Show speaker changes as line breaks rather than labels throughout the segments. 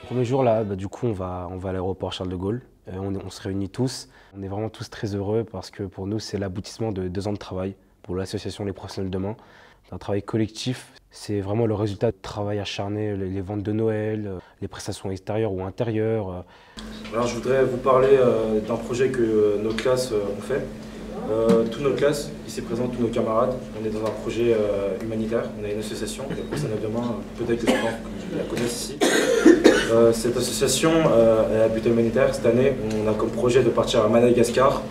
Premier jour là, du coup on va à l'aéroport Charles de Gaulle, on se réunit tous, on est vraiment tous très heureux parce que pour nous c'est l'aboutissement de 2 ans de travail pour l'association Les Professionnels de Demain. C'est un travail collectif, c'est vraiment le résultat de travail acharné, les ventes de Noël, les prestations extérieures ou intérieures.
Alors je voudrais vous parler d'un projet que nos classes ont fait. Toutes nos classes, ici présentes, tous nos camarades, on est dans un projet humanitaire, on a une association, Les Professionnels de Demain, peut-être que certains la connaissent ici. Cette association est à but humanitaire. Cette année, on a comme projet de partir à Madagascar.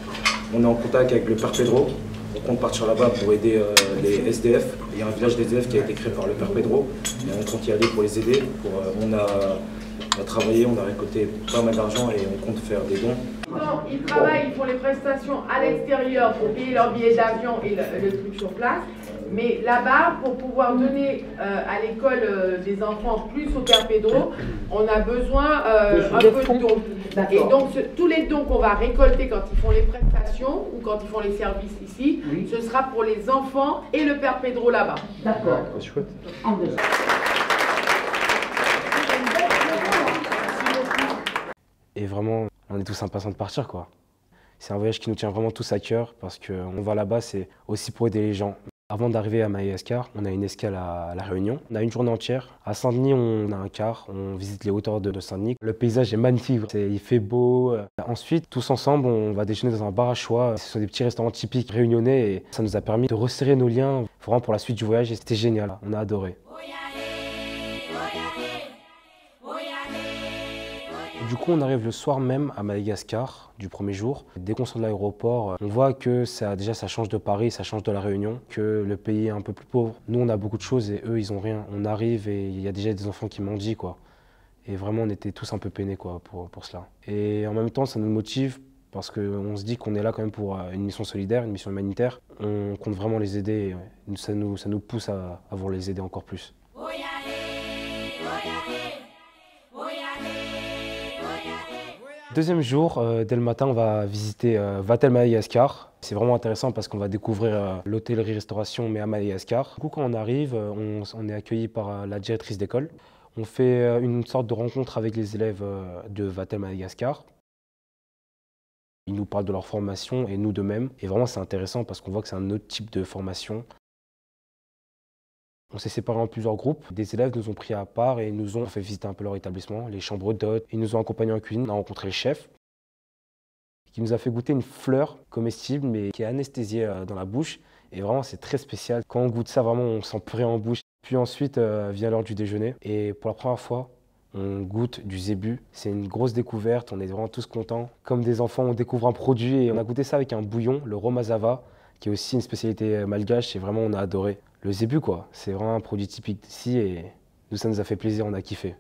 On est en contact avec le Père Pedro. On compte partir là-bas pour aider les SDF. Il y a un village d'SDF qui a été créé par le Père Pedro. Et on compte y aller pour les aider. On a travaillé, on a récolté pas mal d'argent et on compte faire des dons.
Ils travaillent, ils font les prestations à l'extérieur pour payer leur billet d'avion et le truc sur place. Mais là-bas, pour pouvoir donner à l'école des enfants plus au Père Pedro, on a besoin un peu de dons. Et donc, tous les dons qu'on va récolter quand ils font les prestations ou quand ils font les services ici, oui, ce sera pour les enfants et le Père Pedro là-bas.
D'accord.
C'est chouette. Et vraiment, on est tous impatients de partir, quoi. C'est un voyage qui nous tient vraiment tous à cœur parce qu'on va là-bas, c'est aussi pour aider les gens. Avant d'arriver à Madagascar, on a une escale à La Réunion. On a une journée entière. À Saint-Denis, on a un quart. On visite les hauteurs de Saint-Denis. Le paysage est magnifique. Il fait beau. Ensuite, tous ensemble, on va déjeuner dans un bar à choix. Ce sont des petits restaurants typiques réunionnais et ça nous a permis de resserrer nos liens vraiment pour la suite du voyage et c'était génial. On a adoré. Du coup, on arrive le soir même à Madagascar du premier jour. Dès qu'on sort de l'aéroport, on voit que ça change de Paris, ça change de La Réunion, que le pays est un peu plus pauvre. Nous, on a beaucoup de choses et eux, ils ont rien. On arrive et il y a déjà des enfants qui mendient, quoi. Et vraiment, on était tous un peu peinés, quoi, pour cela. Et en même temps, ça nous motive parce qu'on se dit qu'on est là quand même pour une mission solidaire, une mission humanitaire. On compte vraiment les aider et ça nous pousse à vouloir les aider encore plus. Deuxième jour, dès le matin, on va visiter Vatel Madagascar. C'est vraiment intéressant parce qu'on va découvrir l'hôtellerie-restauration, mais à Madagascar. Du coup, quand on arrive, on est accueilli par la directrice d'école. On fait une sorte de rencontre avec les élèves de Vatel Madagascar. Ils nous parlent de leur formation et nous de même. Et vraiment, c'est intéressant parce qu'on voit que c'est un autre type de formation. On s'est séparés en plusieurs groupes. Des élèves nous ont pris à part et nous ont fait visiter un peu leur établissement, les chambres d'hôtes. Ils nous ont accompagnés en cuisine. On a rencontré le chef qui nous a fait goûter une fleur comestible mais qui est anesthésiée dans la bouche. Et vraiment, c'est très spécial. Quand on goûte ça, vraiment, on sent plus rien en bouche. Puis ensuite, vient l'heure du déjeuner. Et pour la première fois, on goûte du zébu. C'est une grosse découverte. On est vraiment tous contents. Comme des enfants, on découvre un produit et on a goûté ça avec un bouillon, le romazava, qui est aussi une spécialité malgache. Et vraiment, on a adoré. Le zébu, quoi, c'est vraiment un produit typique d'ici et nous, ça nous a fait plaisir, on a kiffé.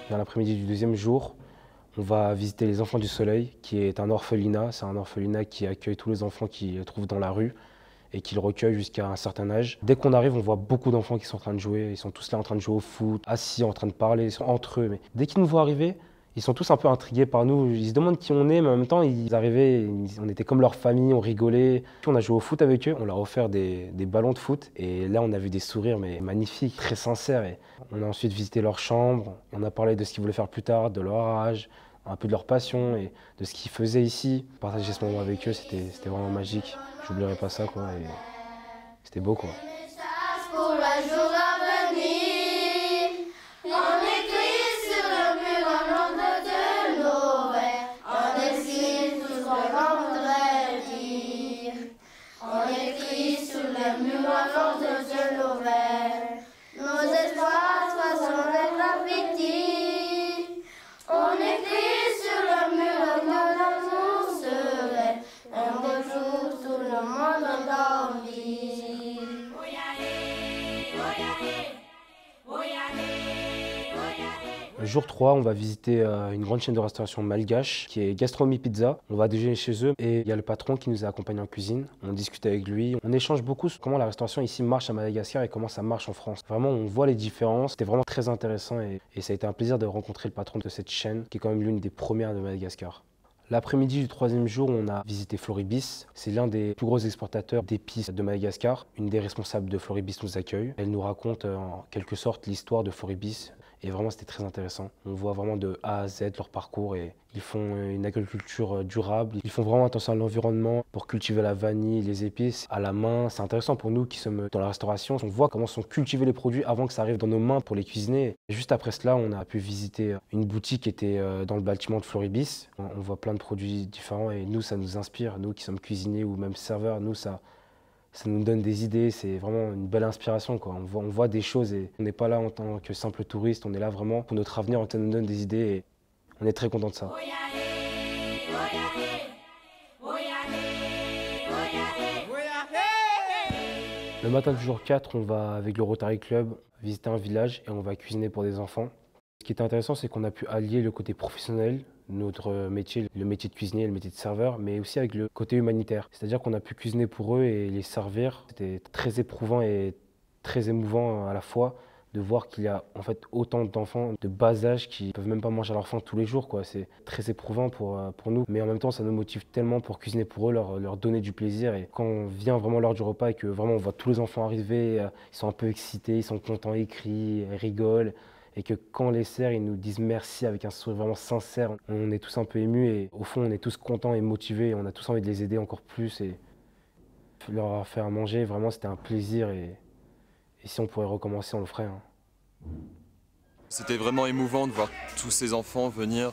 Dans l'après-midi du deuxième jour, on va visiter les Enfants du Soleil, qui est un orphelinat. C'est un orphelinat qui accueille tous les enfants qu'ils trouvent dans la rue et qui le recueille jusqu'à un certain âge. Dès qu'on arrive, on voit beaucoup d'enfants qui sont en train de jouer. Ils sont tous là en train de jouer au foot, assis, en train de parler, ils sont entre eux. Mais dès qu'ils nous voient arriver, ils sont tous un peu intrigués par nous, ils se demandent qui on est, mais en même temps, ils arrivaient, on était comme leur famille, on rigolait. Puis on a joué au foot avec eux, on leur a offert des ballons de foot. Et là, on a vu des sourires mais magnifiques, très sincères. Et on a ensuite visité leur chambre, on a parlé de ce qu'ils voulaient faire plus tard, de leur âge, un peu de leur passion et de ce qu'ils faisaient ici. Partager ce moment avec eux, c'était vraiment magique. J'oublierai pas ça, quoi. Et c'était beau, quoi. Jour 3, on va visiter une grande chaîne de restauration malgache qui est Gastronomie Pizza. On va déjeuner chez eux et il y a le patron qui nous a accompagnés en cuisine. On discute avec lui, on échange beaucoup sur comment la restauration ici marche à Madagascar et comment ça marche en France. Vraiment, on voit les différences. C'était vraiment très intéressant et ça a été un plaisir de rencontrer le patron de cette chaîne qui est quand même l'une des premières de Madagascar. L'après-midi du 3e jour, on a visité Floribis. C'est l'un des plus gros exportateurs d'épices de Madagascar. Une des responsables de Floribis nous accueille. Elle nous raconte en quelque sorte l'histoire de Floribis. Et vraiment, c'était très intéressant. On voit vraiment de A à Z leur parcours et ils font une agriculture durable. Ils font vraiment attention à l'environnement pour cultiver la vanille, les épices à la main. C'est intéressant pour nous qui sommes dans la restauration. On voit comment sont cultivés les produits avant que ça arrive dans nos mains pour les cuisiner. Et juste après cela, on a pu visiter une boutique qui était dans le bâtiment de Floribis. On voit plein de produits différents et nous, ça nous inspire. Nous qui sommes cuisiniers ou même serveurs, nous, ça nous donne des idées, c'est vraiment une belle inspiration, quoi. On voit des choses et on n'est pas là en tant que simple touriste, on est là vraiment pour notre avenir, ça nous donne des idées et on est très content de ça. Le matin du jour 4, on va avec le Rotary Club visiter un village et on va cuisiner pour des enfants. Ce qui est intéressant, c'est qu'on a pu allier le côté professionnel, notre métier, le métier de cuisinier, le métier de serveur, mais aussi avec le côté humanitaire. C'est-à-dire qu'on a pu cuisiner pour eux et les servir. C'était très éprouvant et très émouvant à la fois de voir qu'il y a en fait autant d'enfants de bas âge qui ne peuvent même pas manger à leur faim tous les jours, quoi. C'est très éprouvant pour nous, mais en même temps ça nous motive tellement pour cuisiner pour eux, leur donner du plaisir. Et quand on vient vraiment l'heure du repas et que vraiment on voit tous les enfants arriver, ils sont un peu excités, ils sont contents, ils crient, ils rigolent. Et que quand on les sert, ils nous disent merci avec un sourire vraiment sincère. On est tous un peu émus et au fond, on est tous contents et motivés. Et on a tous envie de les aider encore plus et leur faire à manger. Vraiment, c'était un plaisir. Et si on pourrait recommencer, on le ferait. Hein.
C'était vraiment émouvant de voir tous ces enfants venir.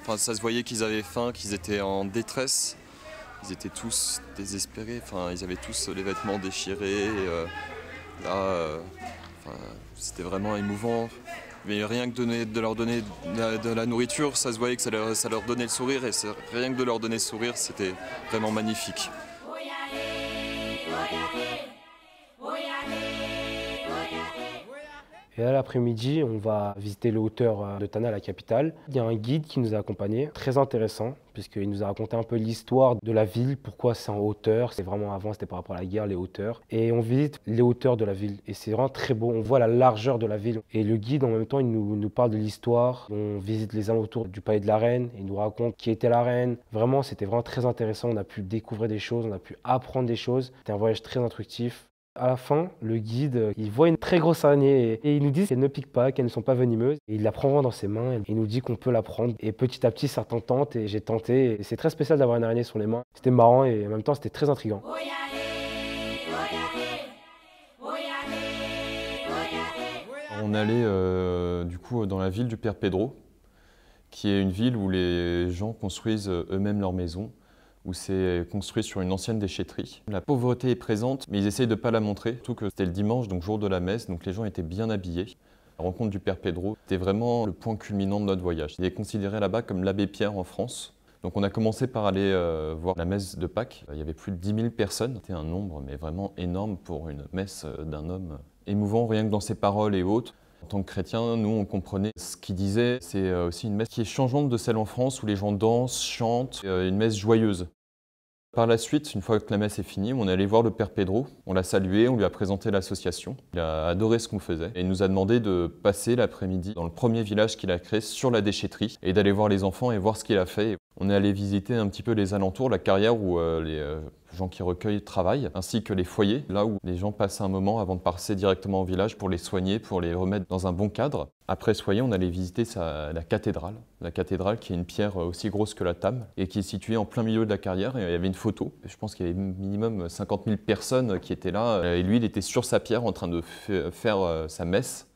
Enfin, ça se voyait qu'ils avaient faim, qu'ils étaient en détresse. Ils étaient tous désespérés. Enfin, ils avaient tous les vêtements déchirés. C'était vraiment émouvant. Mais rien que de leur donner de la nourriture, ça se voyait que ça leur donnait le sourire. Et rien que de leur donner le sourire, c'était vraiment magnifique.
Et là, l'après-midi, on va visiter les hauteurs de Tana, la capitale. Il y a un guide qui nous a accompagnés, très intéressant, puisqu'il nous a raconté un peu l'histoire de la ville, pourquoi c'est en hauteur. C'est vraiment avant, c'était par rapport à la guerre, les hauteurs. Et on visite les hauteurs de la ville. Et c'est vraiment très beau, on voit la largeur de la ville. Et le guide, en même temps, il nous parle de l'histoire. On visite les alentours du palais de la reine, il nous raconte qui était la reine. Vraiment, c'était vraiment très intéressant. On a pu découvrir des choses, on a pu apprendre des choses. C'était un voyage très instructif. À la fin, le guide, il voit une très grosse araignée et il nous dit qu'elles ne piquent pas, qu'elles ne sont pas venimeuses. Et il la prend dans ses mains et il nous dit qu'on peut la prendre. Et petit à petit, certains tentent et j'ai tenté. Et c'est très spécial d'avoir une araignée sur les mains. C'était marrant et en même temps, c'était très intriguant.
On allait du coup dans la ville du Père Pedro, qui est une ville où les gens construisent eux-mêmes leurs maisons, où c'est construit sur une ancienne déchetterie. La pauvreté est présente, mais ils essayent de ne pas la montrer, surtout que c'était le dimanche, donc jour de la messe, donc les gens étaient bien habillés. La rencontre du Père Pedro, c'était vraiment le point culminant de notre voyage. Il est considéré là-bas comme l'abbé Pierre en France. Donc on a commencé par aller voir la messe de Pâques. Il y avait plus de 10 000 personnes. C'était un nombre mais vraiment énorme pour une messe d'un homme. Émouvant rien que dans ses paroles et autres. En tant que chrétien, nous, on comprenait ce qu'il disait. C'est aussi une messe qui est changeante de celle en France où les gens dansent, chantent, une messe joyeuse. Par la suite, une fois que la messe est finie, on est allé voir le Père Pedro. On l'a salué, on lui a présenté l'association. Il a adoré ce qu'on faisait et il nous a demandé de passer l'après-midi dans le premier village qu'il a créé sur la déchetterie et d'aller voir les enfants et voir ce qu'il a fait. On est allé visiter un petit peu les alentours, la carrière où les gens qui recueillent travaillent, ainsi que les foyers, là où les gens passent un moment avant de passer directement au village pour les soigner, pour les remettre dans un bon cadre. Après ce foyer, on allait visiter la cathédrale qui est une pierre aussi grosse que la table et qui est située en plein milieu de la carrière. Et il y avait une photo, je pense qu'il y avait minimum 50 000 personnes qui étaient là et lui, il était sur sa pierre en train de faire sa messe.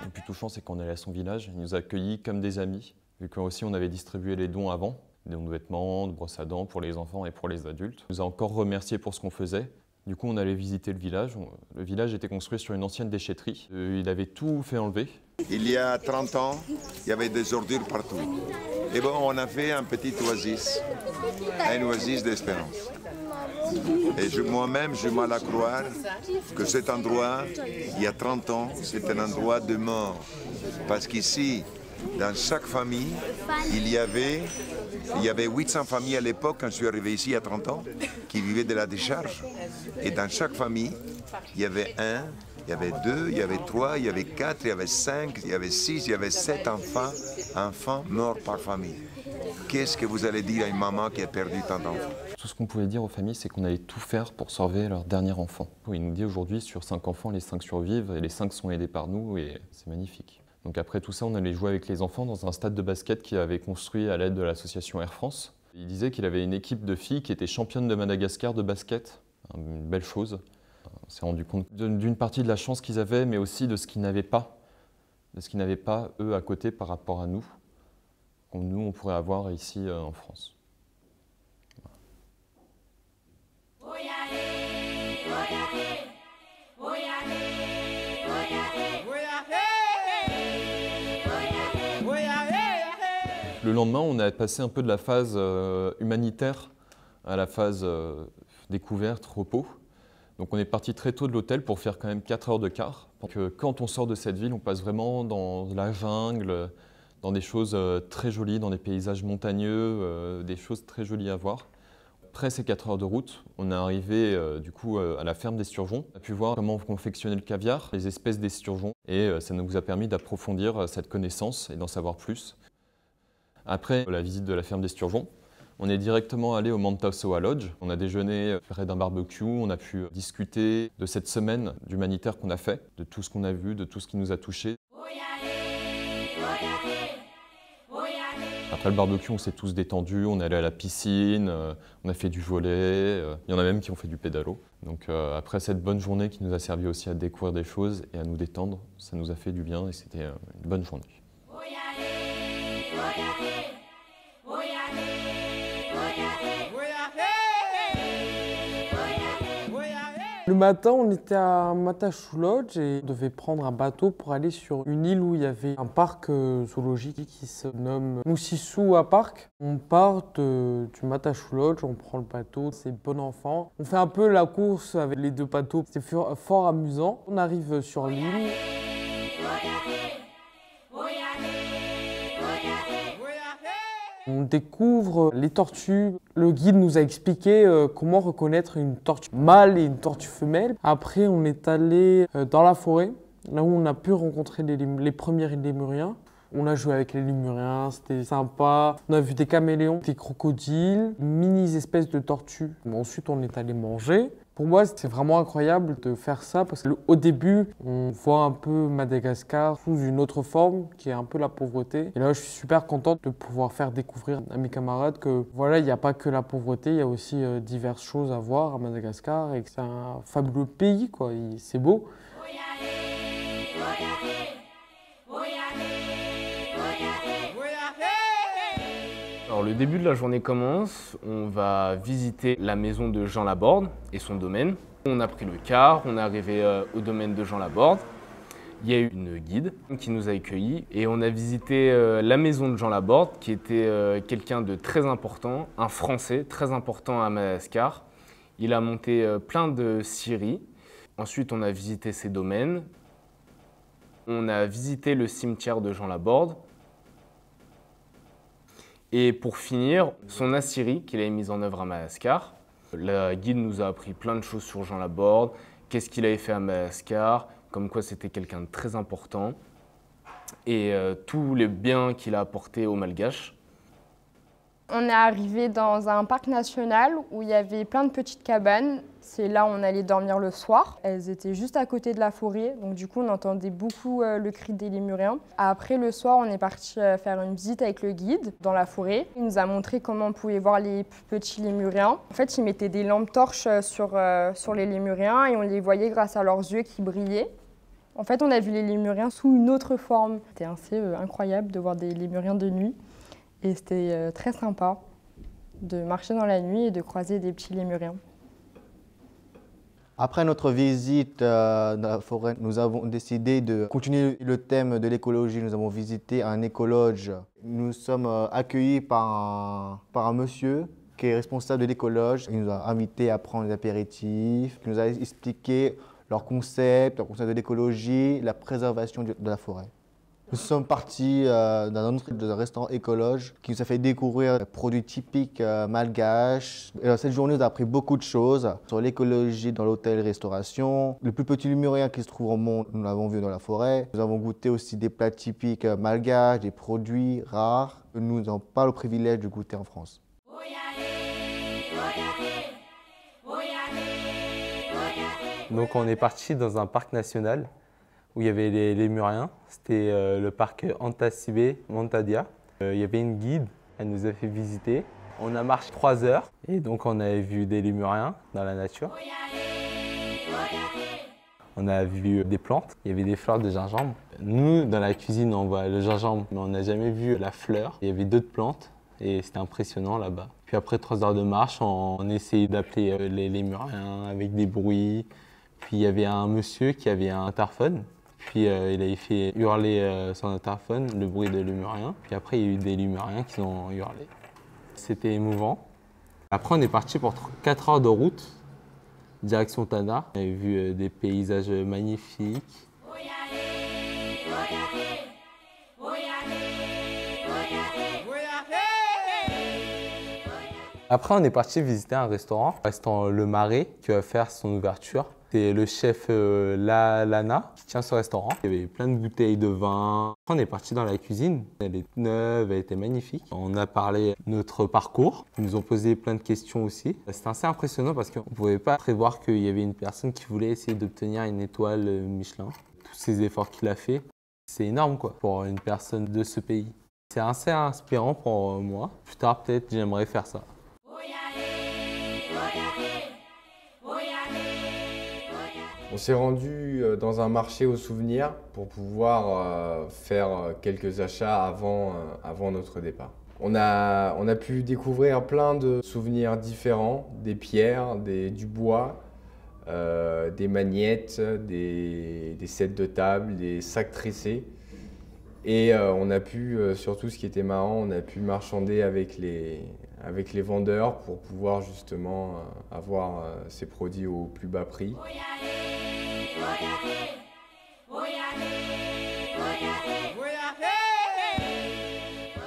Le plus touchant, c'est qu'on allait à son village, il nous a accueillis comme des amis, vu qu'aussi on avait distribué les dons avant, des dons de vêtements, de brosses à dents pour les enfants et pour les adultes. Il nous a encore remerciés pour ce qu'on faisait. Du coup, on allait visiter le village. Le village était construit sur une ancienne déchetterie. Il avait tout fait enlever.
Il y a 30 ans, il y avait des ordures partout. Et bon, on a fait un petit oasis d'espérance. Et moi-même, j'ai mal à croire que cet endroit, il y a 30 ans, c'est un endroit de mort. Parce qu'ici, dans chaque famille, il y avait 800 familles à l'époque, quand je suis arrivé ici il y a 30 ans, qui vivaient de la décharge. Et dans chaque famille, il y avait 1, il y avait 2, il y avait 3, il y avait 4, il y avait 5, il y avait 6, il y avait 7 enfants morts par famille. Qu'est-ce que vous allez dire à une maman qui a perdu tant d'enfants?
Tout ce qu'on pouvait dire aux familles, c'est qu'on allait tout faire pour sauver leur dernier enfant. Il nous dit aujourd'hui, sur 5 enfants, les 5 survivent et les 5 sont aidés par nous et c'est magnifique. Donc après tout ça, on allait jouer avec les enfants dans un stade de basket qu'il avait construit à l'aide de l'association Air France. Il disait qu'il avait une équipe de filles qui étaient championnes de Madagascar de basket, une belle chose. On s'est rendu compte d'une partie de la chance qu'ils avaient, mais aussi de ce qu'ils n'avaient pas. De ce qu'ils n'avaient pas, eux, à côté par rapport à nous, comme nous, on pourrait avoir ici en France. Le lendemain, on a passé un peu de la phase humanitaire à la phase découverte, repos. Donc on est parti très tôt de l'hôtel pour faire quand même 4 heures de car. Donc, quand on sort de cette ville, on passe vraiment dans la jungle, dans des choses très jolies, dans des paysages montagneux, des choses très jolies à voir. Après ces 4 heures de route, on est arrivé du coup à la ferme d'esturgeons. On a pu voir comment on confectionnait le caviar, les espèces d'esturgeons, et ça nous a permis d'approfondir cette connaissance et d'en savoir plus. Après la visite de la ferme d'esturgeons, on est directement allé au Mantasoa Lodge. On a déjeuné près d'un barbecue, on a pu discuter de cette semaine d'humanitaire qu'on a fait, de tout ce qu'on a vu, de tout ce qui nous a touchés. Après le barbecue, on s'est tous détendus, on est allé à la piscine, on a fait du volley, il y en a même qui ont fait du pédalo. Donc après cette bonne journée qui nous a servi aussi à découvrir des choses et à nous détendre, ça nous a fait du bien et c'était une bonne journée.
Le matin, on était à Matachou Lodge et on devait prendre un bateau pour aller sur une île où il y avait un parc zoologique qui se nomme Moussissou Park. On part du Matachou Lodge, on prend le bateau, c'est bon enfant. On fait un peu la course avec les 2 bateaux, c'est fort amusant. On arrive sur l'île. On découvre les tortues. Le guide nous a expliqué comment reconnaître une tortue mâle et une tortue femelle. Après, on est allé dans la forêt, là où on a pu rencontrer les premiers lémuriens. On a joué avec les lémuriens, c'était sympa. On a vu des caméléons, des crocodiles, mini espèces de tortues. Ensuite, on est allé manger. Pour moi, c'est vraiment incroyable de faire ça parce qu'au début, on voit un peu Madagascar sous une autre forme qui est un peu la pauvreté. Et là, je suis super contente de pouvoir faire découvrir à mes camarades que voilà, il n'y a pas que la pauvreté, il y a aussi diverses choses à voir à Madagascar et que c'est un fabuleux pays, quoi. C'est beau.
Alors le début de la journée commence, on va visiter la maison de Jean Laborde et son domaine. On a pris le car, on est arrivé au domaine de Jean Laborde. Il y a eu une guide qui nous a accueillis et on a visité la maison de Jean Laborde qui était quelqu'un de très important, un Français très important à Madagascar. Il a monté plein de scieries. Ensuite on a visité ses domaines. On a visité le cimetière de Jean Laborde. Et pour finir, son aciérie qu'il a mise en œuvre à Madagascar. La guide nous a appris plein de choses sur Jean Laborde, qu'est-ce qu'il avait fait à Madagascar, comme quoi c'était quelqu'un de très important, et tous les biens qu'il a apportés aux Malgaches.
On est arrivé dans un parc national où il y avait plein de petites cabanes. C'est là où on allait dormir le soir. Elles étaient juste à côté de la forêt, donc du coup on entendait beaucoup le cri des lémuriens. Après le soir, on est parti faire une visite avec le guide dans la forêt. Il nous a montré comment on pouvait voir les petits lémuriens. En fait, ils mettaient des lampes torches sur les lémuriens et on les voyait grâce à leurs yeux qui brillaient. En fait, on a vu les lémuriens sous une autre forme. C'était assez incroyable de voir des lémuriens de nuit. Et c'était très sympa de marcher dans la nuit et de croiser des petits lémuriens.
Après notre visite dans la forêt, nous avons décidé de continuer le thème de l'écologie. Nous avons visité un écologe. Nous sommes accueillis par un monsieur qui est responsable de l'écologe. Il nous a invités à prendre des apéritifs, il nous a expliqué leur concept de l'écologie, la préservation de la forêt. Nous sommes partis d'un autre restaurant écologe qui nous a fait découvrir des produits typiques malgaches. Et cette journée, nous a appris beaucoup de choses sur l'écologie dans l'hôtel-restauration. Le plus petit lémurien qui se trouve au monde, nous l'avons vu dans la forêt. Nous avons goûté aussi des plats typiques malgaches, des produits rares que nous n'avons pas le privilège de goûter en France.
Donc on est parti dans un parc national où il y avait les lémuriens. C'était le parc Antasibé Montadia. Il y avait une guide, elle nous a fait visiter. On a marché 3 heures et donc on avait vu des lémuriens dans la nature. On a vu des plantes, il y avait des fleurs de gingembre. Nous, dans la cuisine, on voit le gingembre, mais on n'a jamais vu la fleur. Il y avait d'autres plantes et c'était impressionnant là-bas. Puis après 3 heures de marche, on essayait d'appeler les lémuriens avec des bruits. Puis il y avait un monsieur qui avait un interphone. Puis il avait fait hurler son interphone, le bruit des lémuriens. Puis après, il y a eu des lémuriens qui ont hurlé. C'était émouvant. Après, on est parti pour 4 heures de route, direction Tana. On avait vu des paysages magnifiques. Après, on est parti visiter un restaurant Le Marais, qui va faire son ouverture. C'est le chef Lana qui tient ce restaurant. Il y avait plein de bouteilles de vin. Après, on est parti dans la cuisine. Elle est neuve, elle était magnifique. On a parlé de notre parcours. Ils nous ont posé plein de questions aussi. C'était assez impressionnant parce qu'on ne pouvait pas prévoir qu'il y avait une personne qui voulait essayer d'obtenir une étoile Michelin. Tous ces efforts qu'il a fait, c'est énorme quoi, pour une personne de ce pays. C'est assez inspirant pour moi. Plus tard, peut-être, j'aimerais faire ça.
On s'est rendu dans un marché aux souvenirs pour pouvoir faire quelques achats avant notre départ. On a pu découvrir plein de souvenirs différents, des pierres, du bois, des magnettes, des sets de table, des sacs tressés. Et on a pu, surtout ce qui était marrant, on a pu marchander avec les vendeurs pour pouvoir justement avoir ces produits au plus bas prix.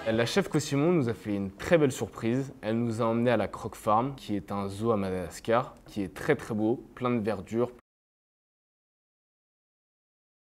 La chef Cossimon nous a fait une très belle surprise. Elle nous a emmenés à la Croc Farm, qui est un zoo à Madagascar, qui est très très beau, plein de verdure.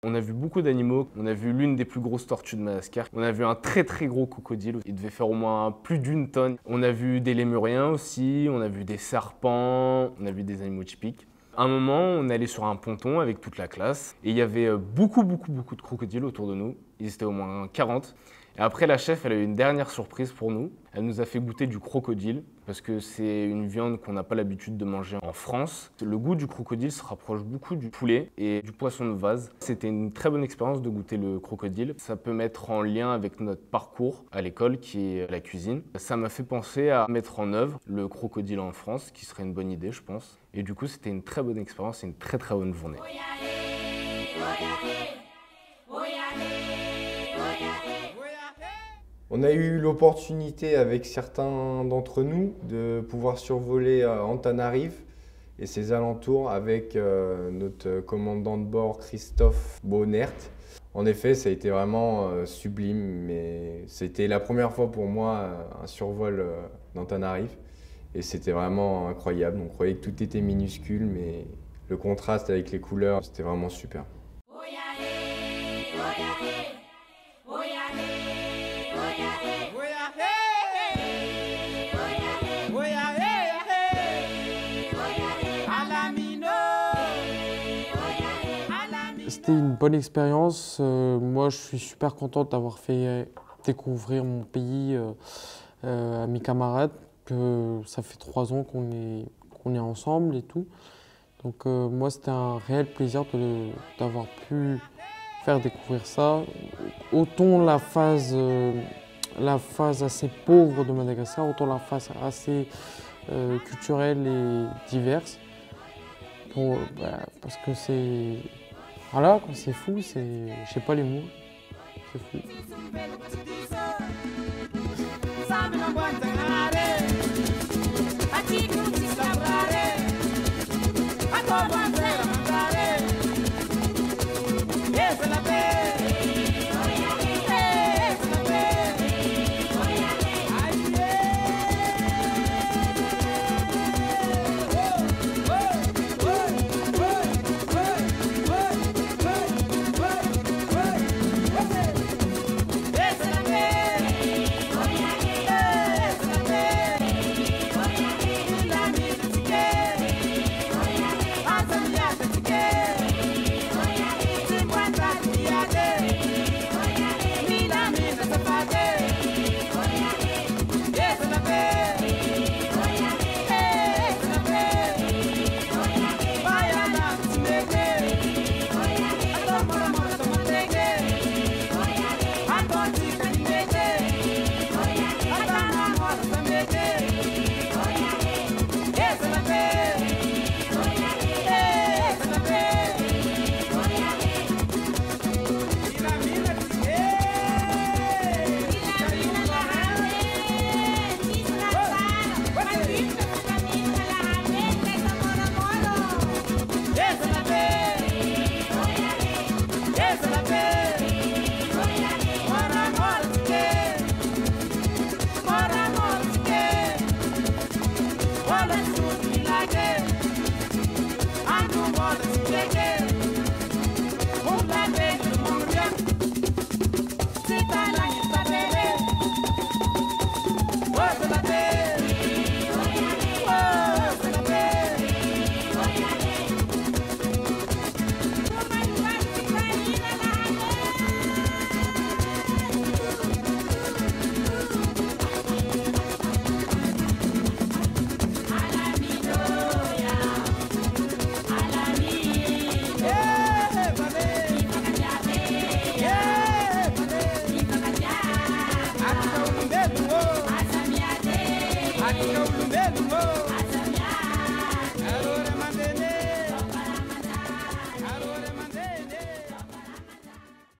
On a vu beaucoup d'animaux. On a vu l'une des plus grosses tortues de Madagascar. On a vu un très très gros crocodile. Il devait faire au moins plus d'1 tonne. On a vu des lémuriens aussi. On a vu des serpents. On a vu des animaux typiques. À un moment, on allait sur un ponton avec toute la classe. Et il y avait beaucoup de crocodiles autour de nous. Ils étaient au moins 40. Et après, la chef, elle a eu une dernière surprise pour nous. Elle nous a fait goûter du crocodile, parce que c'est une viande qu'on n'a pas l'habitude de manger en France. Le goût du crocodile se rapproche beaucoup du poulet et du poisson de vase. C'était une très bonne expérience de goûter le crocodile. Ça peut mettre en lien avec notre parcours à l'école, qui est la cuisine. Ça m'a fait penser à mettre en œuvre le crocodile en France, qui serait une bonne idée, je pense. Et du coup, c'était une très bonne expérience et une très très bonne journée.
On a eu l'opportunité avec certains d'entre nous de pouvoir survoler Antananarive et ses alentours avec notre commandant de bord Christophe Bonnert. En effet, ça a été vraiment sublime, mais c'était la première fois pour moi un survol d'Antananarive et c'était vraiment incroyable. On croyait que tout était minuscule, mais le contraste avec les couleurs, c'était vraiment super.
C'était une bonne expérience. Moi, je suis super contente d'avoir fait découvrir mon pays à mes camarades. Ça fait 3 ans qu'on est ensemble et tout. Donc moi, c'était un réel plaisir d'avoir pu faire découvrir ça. Autant la phase assez pauvre de Madagascar, autant la phase assez culturelle et diverse. Parce que c'est... Voilà, c'est fou, je sais pas les mots, c'est fou.
Acho que é o mesmo.